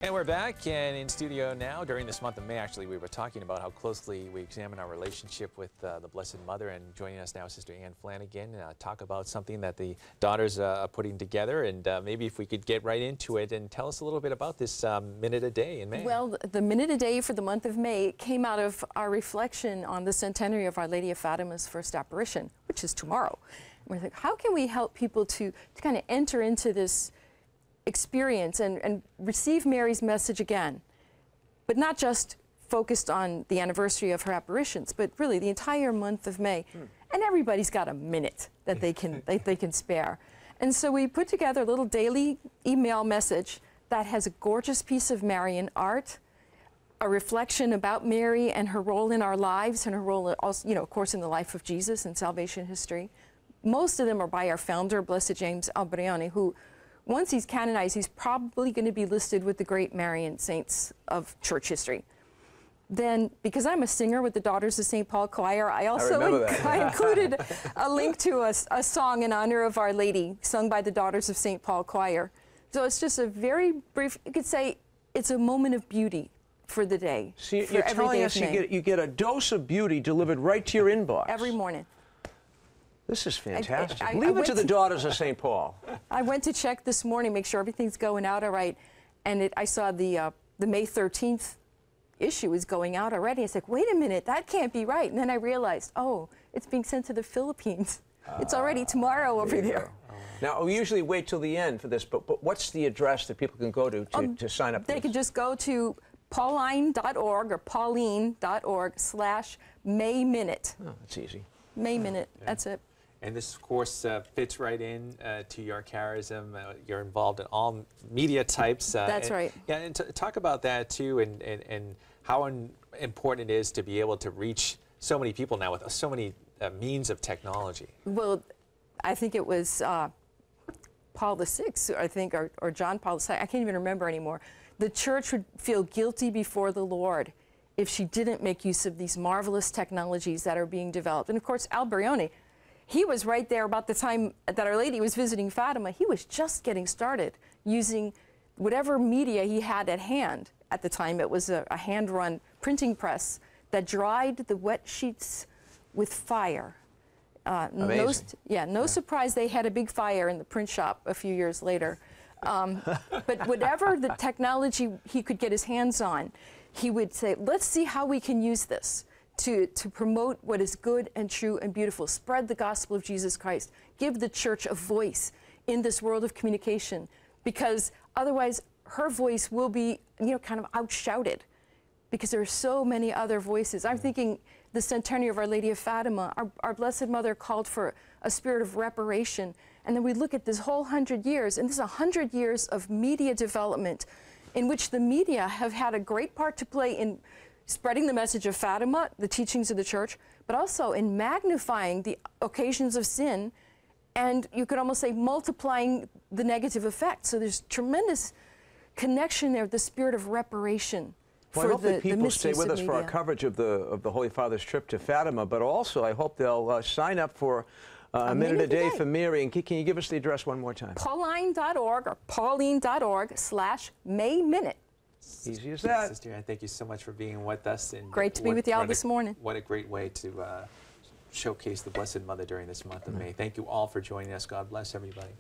And we're back and in studio now. During this month of May, actually, we were talking about how closely we examine our relationship with the Blessed Mother. And joining us now is Sister Ann Flanagan, talk about something that the daughters are putting together. And maybe if we could get right into it and tell us a little bit about this Minute a Day in May. Well, the Minute a Day for the month of May came out of our reflection on the centenary of Our Lady of Fatima's first apparition, which is tomorrow. And we're thinking, how can we help people to kind of enter into this experience and receive Mary's message again, but not just focused on the anniversary of her apparitions, but really the entire month of May. And everybody's got a minute that they can spare. And so we put together a little daily email message that has a gorgeous piece of Marian art, a reflection about Mary and her role in our lives and her role, also, of course, in the life of Jesus and salvation history. Most of them are by our founder, Blessed James Alberione, who, once he's canonized, he's probably going to be listed with the great Marian saints of church history. Then, because I'm a singer with the Daughters of St. Paul Choir, I also included a link to a song in honor of Our Lady, sung by the Daughters of St. Paul Choir. So it's just a very brief, you could say it's a moment of beauty for the day. So you're telling us you get a dose of beauty delivered right to your inbox. Every morning. This is fantastic. Leave it to the Daughters of St. Paul. I went to check this morning, make sure everything's going out all right, and I saw the May 13th issue is going out already. I said, wait a minute, that can't be right. And then I realized, oh, it's being sent to the Philippines. It's already tomorrow over there. Now, we usually wait till the end for this, but what's the address that people can go to sign up? They can just go to pauline.org or pauline.org/May Minute. Oh, that's easy. May Minute, that's it. And this, of course, fits right in to your charism. You're involved in all media types. That's right. Yeah, and talk about that, too, and how important it is to be able to reach so many people now with so many means of technology. Well, I think it was Paul VI, I think, or John Paul II. I can't even remember anymore. The church would feel guilty before the Lord if she didn't make use of these marvelous technologies that are being developed. And, of course, Alberione, he was right there about the time that Our Lady was visiting Fatima. He was just getting started using whatever media he had at hand. At the time, it was a hand-run printing press that dried the wet sheets with fire. No surprise they had a big fire in the print shop a few years later. But whatever the technology he could get his hands on, he would say, let's see how we can use this to promote what is good and true and beautiful, spread the gospel of Jesus Christ, give the church a voice in this world of communication, because otherwise her voice will be, kind of outshouted, because there are so many other voices. I'm thinking the centenary of Our Lady of Fatima, our Blessed Mother called for a spirit of reparation, and then we look at this whole 100 years, and this is 100 years of media development in which the media have had a great part to play in spreading the message of Fatima, the teachings of the church, but also in magnifying the occasions of sin, and you could almost say multiplying the negative effects. So there's tremendous connection there, the spirit of reparation. Well, I hope that people stay with us for our coverage of the Holy Father's trip to Fatima, but also I hope they'll sign up for a minute a day for Mary. And can you give us the address one more time? Pauline.org or pauline.org/May Minute. Easy as that. Sister Ann, thank you so much for being with us. And great to be with y'all this morning. What a great way to showcase the Blessed Mother during this month of May. Thank you all for joining us. God bless everybody.